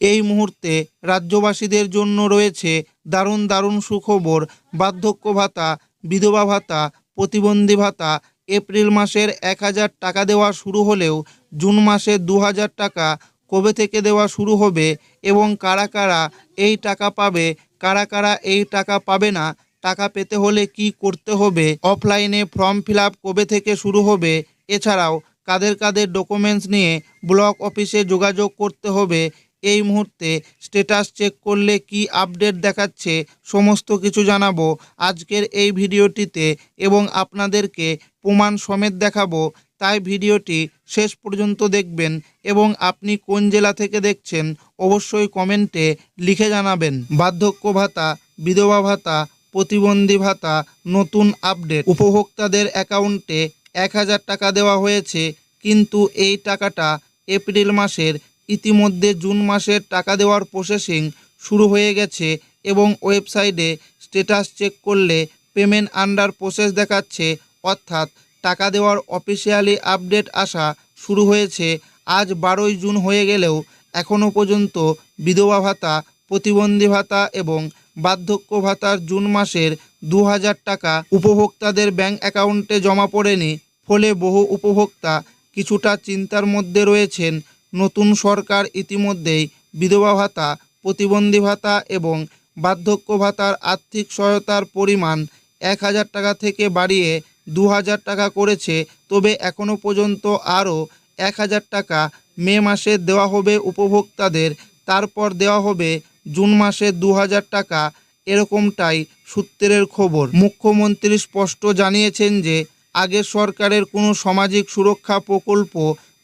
এই মুহূর্তে রাজ্যবাসীদের জন্য রয়েছে দারুণ দারুণ সুখবর। বার্ধক্য ভাতা, বিধবা ভাতা, প্রতিবন্ধী ভাতা এপ্রিল মাসের 1,000 টাকা দেওয়া শুরু হলেও জুন মাসে 2,000 টাকা কবে থেকে দেওয়া শুরু হবে এবং কারা কারা এই টাকা পাবে, কারা কারা এই টাকা পাবে না, টাকা পেতে হলে কি করতে হবে, অফলাইনে ফর্ম ফিল আপ কবে থেকে শুরু হবে, এছাড়াও কাদের কাদের ডকুমেন্টস নিয়ে ব্লক অফিসে যোগাযোগ করতে হবে, এই মুহূর্তে স্ট্যাটাস চেক করলে কি আপডেট দেখাচ্ছে, সমস্ত কিছু জানাবো আজকের এই ভিডিওটিতে এবং আপনাদেরকে প্রমাণ সমেত দেখাবো। তাই ভিডিওটি শেষ পর্যন্ত দেখবেন এবং আপনি কোন জেলা থেকে দেখছেন অবশ্যই কমেন্টে লিখে জানাবেন। বার্ধক্য ভাতা, বিধবা ভাতা, প্রতিবন্ধী ভাতা নতুন আপডেট। উপভোক্তাদের অ্যাকাউন্টে 1,000 টাকা দেওয়া হয়েছে, কিন্তু এই টাকাটা এপ্রিল মাসের ইতিমধ্যে জুন মাসের টাকা দেওয়ার প্রসেসিং শুরু হয়ে গেছে এবং ওয়েবসাইটে স্ট্যাটাস চেক করলে পেমেন্ট আন্ডার প্রসেস দেখাচ্ছে, অর্থাৎ টাকা দেওয়ার অফিসিয়ালি আপডেট আসা শুরু হয়েছে। আজ 12ই জুন হয়ে গেলেও এখনও পর্যন্ত বিধবা ভাতা, প্রতিবন্ধী ভাতা এবং বার্ধক্য ভাতার জুন মাসের 2,000 টাকা উপভোক্তাদের ব্যাংক অ্যাকাউন্টে জমা পড়েনি। ফলে বহু উপভোক্তা কিছুটা চিন্তার মধ্যে রয়েছেন। নতুন সরকার ইতিমধ্যেই বিধবা ভাতা, প্রতিবন্ধী ভাতা এবং বার্ধক্য ভাতার আর্থিক সহায়তার পরিমাণ 1,000 টাকা থেকে বাড়িয়ে 2,000 টাকা করেছে। তবে এখনও পর্যন্ত আরও 1,000 টাকা মে মাসে দেওয়া হবে উপভোক্তাদের, তারপর দেওয়া হবে জুন মাসে 2,000 টাকা, এরকমটাই সূত্রের খবর। মুখ্যমন্ত্রী স্পষ্ট জানিয়েছেন যে আগের সরকারের কোনো সামাজিক সুরক্ষা প্রকল্প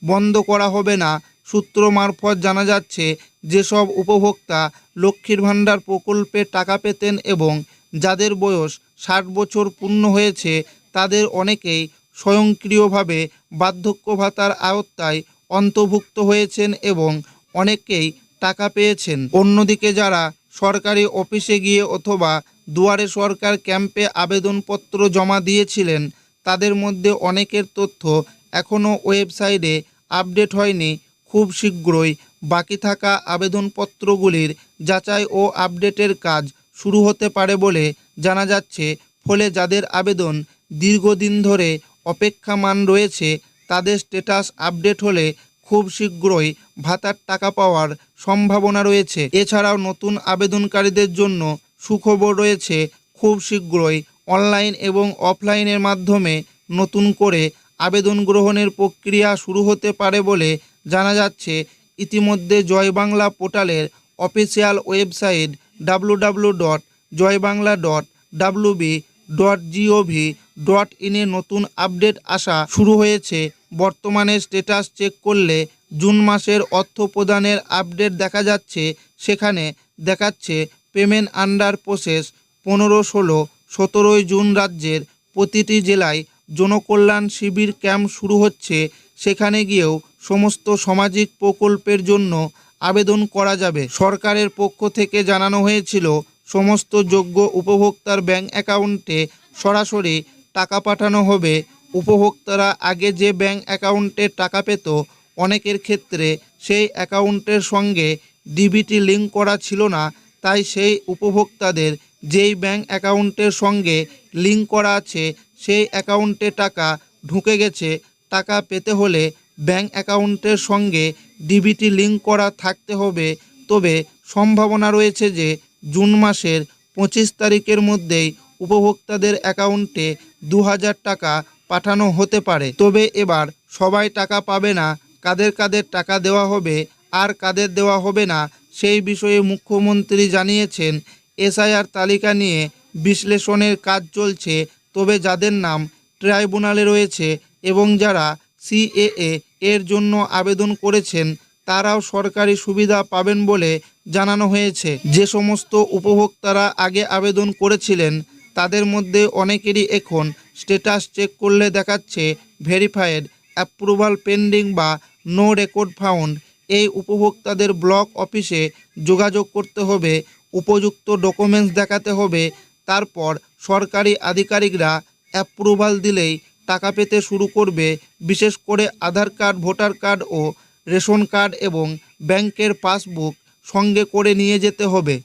বন্ধ করা হবে না। সূত্র মারফত জানা যাচ্ছে, যেসব উপভোক্তা লক্ষ্মীর ভাণ্ডার প্রকল্পে টাকা পেতেন এবং যাদের বয়স 60 বছর পূর্ণ হয়েছে তাদের অনেকেই স্বয়ংক্রিয়ভাবে বার্ধক্য ভাতার আওতায় অন্তর্ভুক্ত হয়েছেন এবং অনেকেই টাকা পেয়েছেন। অন্যদিকে যারা সরকারি অফিসে গিয়ে অথবা দুয়ারে সরকার ক্যাম্পে আবেদনপত্র জমা দিয়েছিলেন তাদের মধ্যে অনেকের তথ্য এখনও ওয়েবসাইটে আপডেট হয়নি। খুব শীঘ্রই বাকি থাকা আবেদনপত্রগুলির যাচাই ও আপডেটের কাজ শুরু হতে পারে বলে জানা যাচ্ছে। ফলে যাদের আবেদন দীর্ঘদিন ধরে অপেক্ষামান রয়েছে তাদের স্ট্যাটাস আপডেট হলে খুব শীঘ্রই ভাতার টাকা পাওয়ার সম্ভাবনা রয়েছে। এছাড়াও নতুন আবেদনকারীদের জন্য সুখবর রয়েছে। খুব শীঘ্রই অনলাইন এবং অফলাইনের মাধ্যমে নতুন করে আবেদন গ্রহণের প্রক্রিয়া শুরু হতে পারে বলে জানা যাচ্ছে। ইতিমধ্যে জয় বাংলা পোর্টালের অফিসিয়াল ওয়েবসাইট www.joybangla.wb.gov.in এ নতুন আপডেট আসা শুরু হয়েছে। বর্তমানে স্ট্যাটাস চেক করলে জুন মাসের অর্থ প্রদানের আপডেট দেখা যাচ্ছে। সেখানে দেখাচ্ছে পেমেন্ট আন্ডার প্রসেস 15, 16, 17 জুন রাজ্যের প্রতিটি জেলায় জনকল্যাণ শিবির ক্যাম্প শুরু হচ্ছে। সেখানে গিয়েও সমস্ত সামাজিক প্রকল্পের জন্য আবেদন করা যাবে। সরকারের পক্ষ থেকে জানানো হয়েছিল সমস্ত যোগ্য উপভোক্তার ব্যাংক অ্যাকাউন্টে সরাসরি টাকা পাঠানো হবে। উপভোক্তারা আগে যে ব্যাংক অ্যাকাউন্টে টাকা পেত অনেকের ক্ষেত্রে সেই অ্যাকাউন্টের সঙ্গে ডিবিটি লিঙ্ক করা ছিল না, তাই সেই উপভোক্তাদের যেই ব্যাংক অ্যাকাউন্টের সঙ্গে লিঙ্ক করা আছে সেই অ্যাকাউন্টে টাকা ঢুকে গেছে। টাকা পেতে হলে ব্যাংক অ্যাকাউন্টের সঙ্গে ডিবিটি লিঙ্ক করা থাকতে হবে। তবে সম্ভাবনা রয়েছে যে জুন মাসের 25 তারিখের মধ্যেই উপভোক্তাদের অ্যাকাউন্টে 2,000 টাকা পাঠানো হতে পারে। তবে এবার সবাই টাকা পাবে না। কাদের কাদের টাকা দেওয়া হবে আর কাদের দেওয়া হবে না সেই বিষয়ে মুখ্যমন্ত্রী জানিয়েছেন, এসআইআর তালিকা নিয়ে বিশ্লেষণের কাজ চলছে। তবে যাদের নাম ট্রাইব্যুনালে রয়েছে এবং যারা সিএএ এর জন্য আবেদন করেছেন তারাও সরকারি সুবিধা পাবেন বলে জানানো হয়েছে। যে সমস্ত উপভোক্তারা আগে আবেদন করেছিলেন তাদের মধ্যে অনেকেরই এখন স্ট্যাটাস চেক করলে দেখাচ্ছে ভেরিফাইড, অ্যাপ্রুভাল পেন্ডিং বা নো রেকর্ড ফাউন্ড। এই উপভোক্তাদের ব্লক অফিসে যোগাযোগ করতে হবে, উপযুক্ত ডকুমেন্টস দেখাতে হবে, তারপর সরকারি আধিকারিকরা অ্যাপ্রুভাল দিলেই টাকা পেতে শুরু করবে। বিশেষ করে আধার কার্ড, ভোটার কার্ড ও রেশন কার্ড এবং ব্যাংকের পাসবুক সঙ্গে করে নিয়ে যেতে হবে।